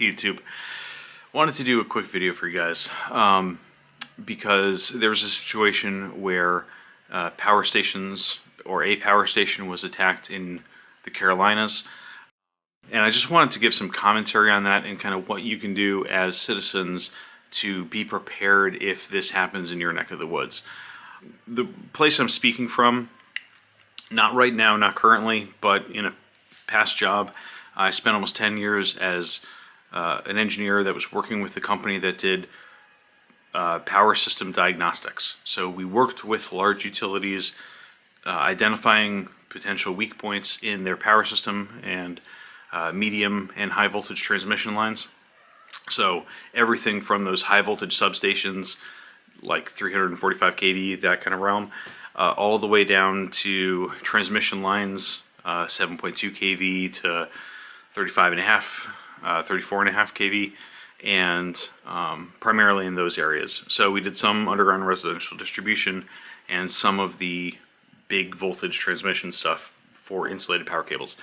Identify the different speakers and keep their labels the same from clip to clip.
Speaker 1: YouTube. Wanted to do a quick video for you guys because there was a situation where power stations, or a power station, was attacked in the Carolinas, and I just wanted to give some commentary on that and kind of what you can do as citizens to be prepared if this happens in your neck of the woods. The place I'm speaking from, not right now, not currently, but in a past job, I spent almost 10 years as an engineer that was working with the company that did power system diagnostics. So we worked with large utilities, identifying potential weak points in their power system and medium and high voltage transmission lines. So everything from those high voltage substations, like 345 kV, that kind of realm, all the way down to transmission lines, 7.2 kV to 34.5 kV, and primarily in those areas. So we did some underground residential distribution and some of the big voltage transmission stuff for insulated power cables.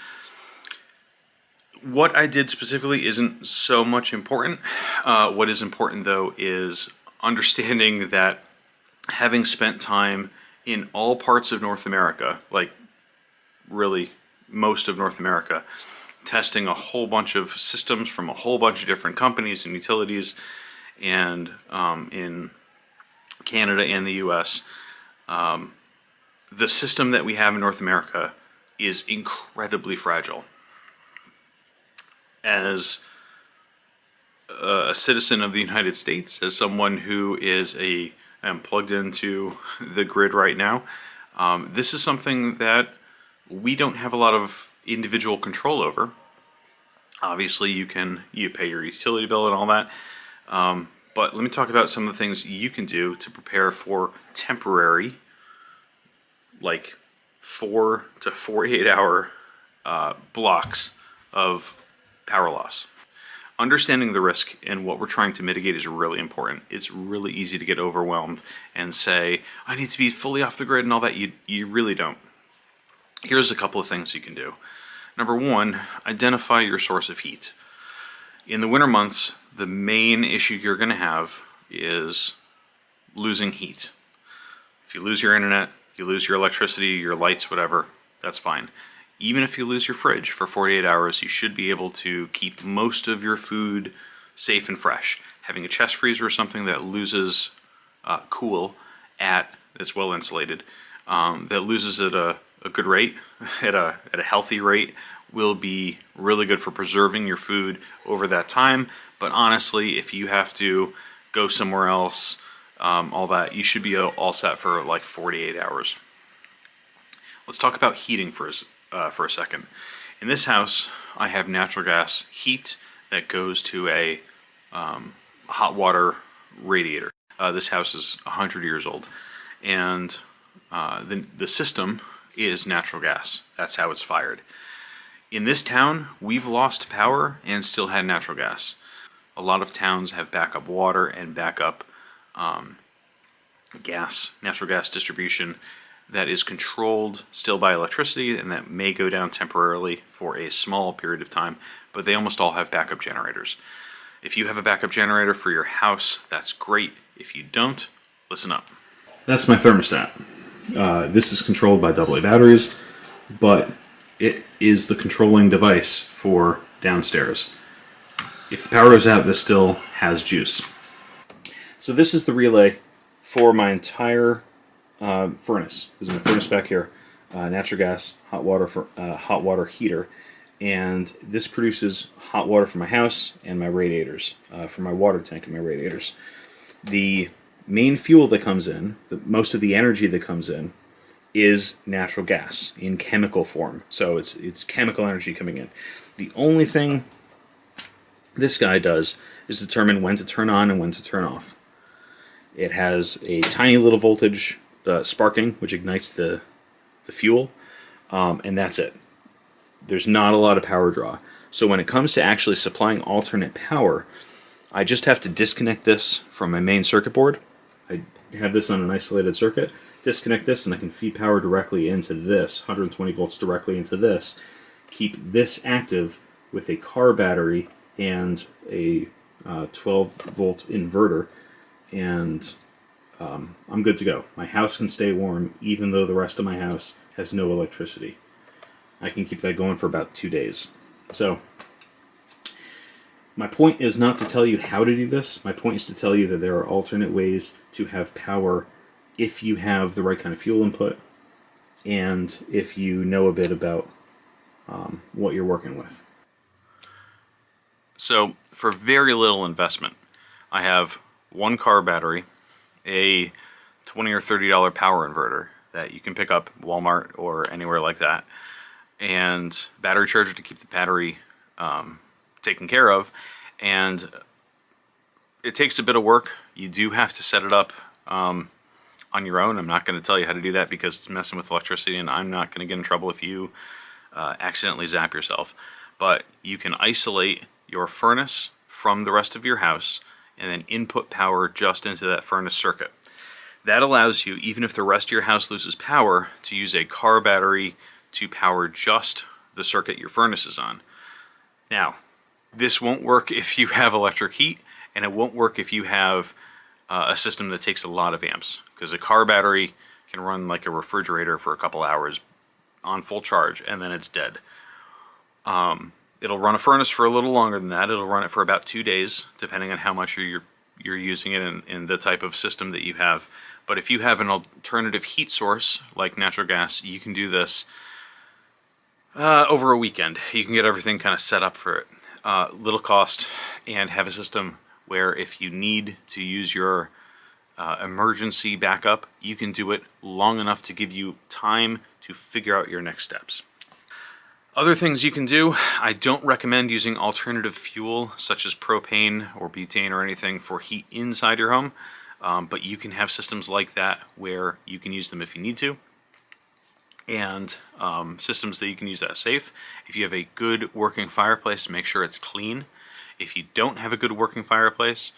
Speaker 1: What I did specifically isn't so much important. What is important, though, is understanding that having spent time in all parts of North America, like really most of North America, testing a whole bunch of systems from a whole bunch of different companies and utilities, and in Canada and the US, the system that we have in North America is incredibly fragile. As a citizen of the United States, as someone who is plugged into the grid right now, this is something that we don't have a lot of individual control over. Obviously, you pay your utility bill and all that, but let me talk about some of the things you can do to prepare for temporary, like 4 to 48 hour blocks of power loss. Understanding the risk and what we're trying to mitigate is really important. It's really easy to get overwhelmed and say, I need to be fully off the grid and all that. You really don't. Here's a couple of things you can do. Number one, identify your source of heat. In the winter months, the main issue you're going to have is losing heat. If you lose your internet, you lose your electricity, your lights, whatever, that's fine. Even if you lose your fridge for 48 hours, you should be able to keep most of your food safe and fresh. Having a chest freezer or something that loses cool that's well insulated, that loses at a good rate, at a healthy rate, will be really good for preserving your food over that time. But honestly, if you have to go somewhere else, all that, you should be all set for like 48 hours. Let's talk about heating for a second. In this house, I have natural gas heat that goes to a hot water radiator. This house is 100 years old, and the system is natural gas. That's how it's fired. In this town, we've lost power and still had natural gas. A lot of towns have backup water and backup natural gas distribution that is controlled still by electricity, and that may go down temporarily for a small period of time, but they almost all have backup generators. If you have a backup generator for your house, that's great. If you don't, listen up. That's my thermostat. This is controlled by AA batteries, but it is the controlling device for downstairs. If the power goes out, this still has juice. So this is the relay for my entire furnace. There's a furnace back here, natural gas hot water heater, and this produces hot water for my house and my radiators, for my water tank and my radiators. The main fuel that comes in, most of the energy that comes in, is natural gas in chemical form. So it's chemical energy coming in. The only thing this guy does is determine when to turn on and when to turn off. It has a tiny little voltage sparking, which ignites the fuel, and that's it. There's not a lot of power draw. So when it comes to actually supplying alternate power, I just have to disconnect this from my main circuit board. I have this on an isolated circuit, disconnect this, and I can feed power directly into this, 120 volts directly into this, keep this active with a car battery
Speaker 2: and a 12-volt inverter, and I'm good to go. My house can stay warm even though the rest of my house has no electricity. I can keep that going for about 2 days. So my point is not to tell you how to do this. My point is to tell you that there are alternate ways to have power if you have the right kind of fuel input and if you know a bit about what you're working with.
Speaker 1: So for very little investment, I have one car battery, a $20 or $30 power inverter that you can pick up at Walmart or anywhere like that, and battery charger to keep the battery taken care of. And it takes a bit of work. You do have to set it up on your own. I'm not going to tell you how to do that because it's messing with electricity, and I'm not going to get in trouble if you accidentally zap yourself. But you can isolate your furnace from the rest of your house and then input power just into that furnace circuit. That allows you, even if the rest of your house loses power, to use a car battery to power just the circuit your furnace is on. Now, this won't work if you have electric heat, and it won't work if you have a system that takes a lot of amps, because a car battery can run like a refrigerator for a couple hours on full charge, and then it's dead. It'll run a furnace for a little longer than that. It'll run it for about 2 days, depending on how much you're using it and the type of system that you have. But if you have an alternative heat source, like natural gas, you can do this over a weekend. You can get everything kind of set up for it. Little cost, and have a system where if you need to use your emergency backup, you can do it long enough to give you time to figure out your next steps. Other things you can do, I don't recommend using alternative fuel such as propane or butane or anything for heat inside your home, but you can have systems like that where you can use them if you need to, and systems that you can use that are safe. If you have a good working fireplace, make sure it's clean. If you don't have a good working fireplace,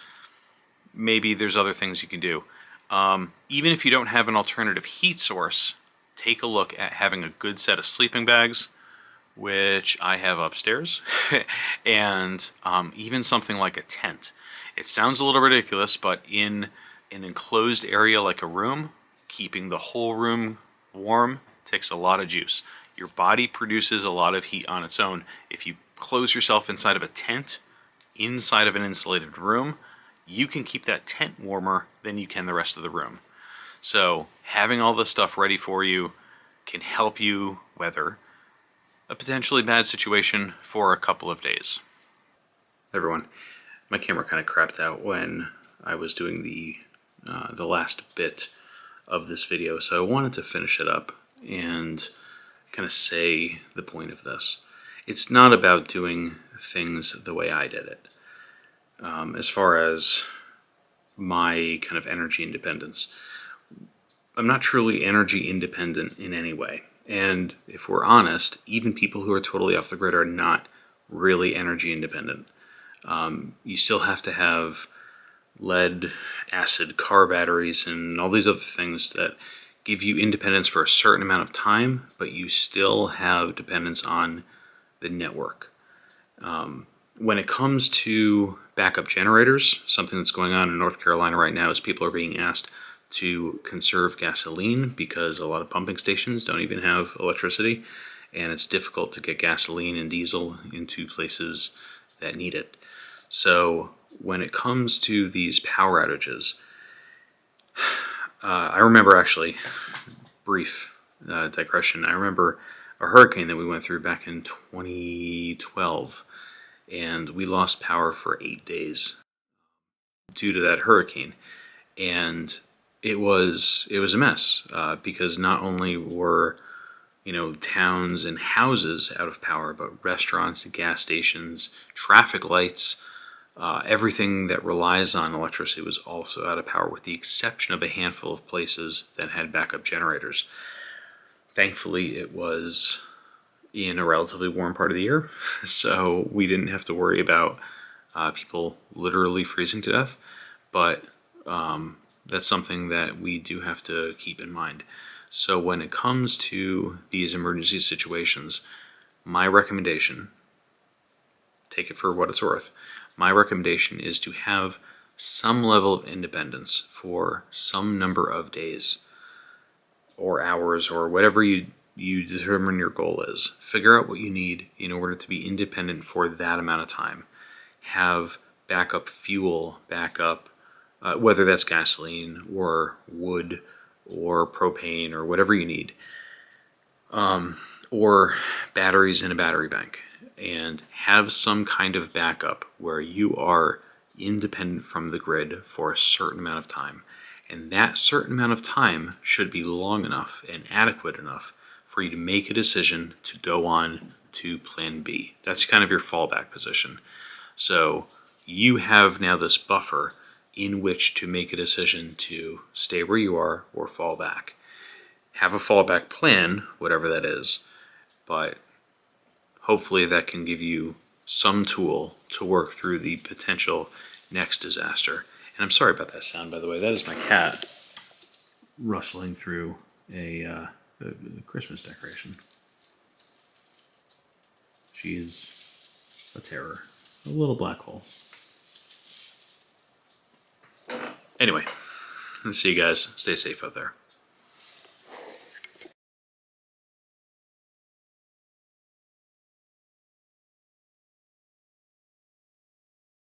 Speaker 1: maybe there's other things you can do. Even if you don't have an alternative heat source, take a look at having a good set of sleeping bags, which I have upstairs, and even something like a tent. It sounds a little ridiculous, but in an enclosed area like a room, keeping the whole room warm takes a lot of juice. Your body produces a lot of heat on its own. If you close yourself inside of a tent, inside of an insulated room, you can keep that tent warmer than you can the rest of the room. So having all this stuff ready for you can help you weather a potentially bad situation for a couple of days. Everyone, my camera kind of crapped out when I was doing the last bit of this video, so I wanted to finish it up and kind of say the point of this. It's not about doing things the way I did it. As far as my kind of energy independence, I'm not truly energy independent in any way. And if we're honest, even people who are totally off the grid are not really energy independent. You still have to have lead acid car batteries and all these other things that give you independence for a certain amount of time, but you still have dependence on the network. When it comes to backup generators, something that's going on in North Carolina right now is people are being asked to conserve gasoline because a lot of pumping stations don't even have electricity, and it's difficult to get gasoline and diesel into places that need it. So when it comes to these power outages, I remember actually, brief digression, I remember a hurricane that we went through back in 2012, and we lost power for 8 days due to that hurricane. And it was a mess because not only were towns and houses out of power, but restaurants, gas stations, traffic lights, everything that relies on electricity was also out of power, with the exception of a handful of places that had backup generators. Thankfully, it was in a relatively warm part of the year, so we didn't have to worry about people literally freezing to death, but that's something that we do have to keep in mind. So when it comes to these emergency situations, my recommendation take it for what it's worth. My recommendation is to have some level of independence for some number of days or hours or whatever you determine your goal is. Figure out what you need in order to be independent for that amount of time. Have backup fuel, whether that's gasoline or wood or propane or whatever you need, or batteries in a battery bank, and have some kind of backup where you are independent from the grid for a certain amount of time. And that certain amount of time should be long enough and adequate enough for you to make a decision to go on to plan B. That's kind of your fallback position. So you have now this buffer in which to make a decision to stay where you are or fall back. Have a fallback plan, whatever that is, but hopefully that can give you some tool to work through the potential next disaster. And I'm sorry about that sound, by the way. That is my cat rustling through a Christmas decoration. She's a terror, a little black hole. Anyway, let's see you guys. Stay safe out there.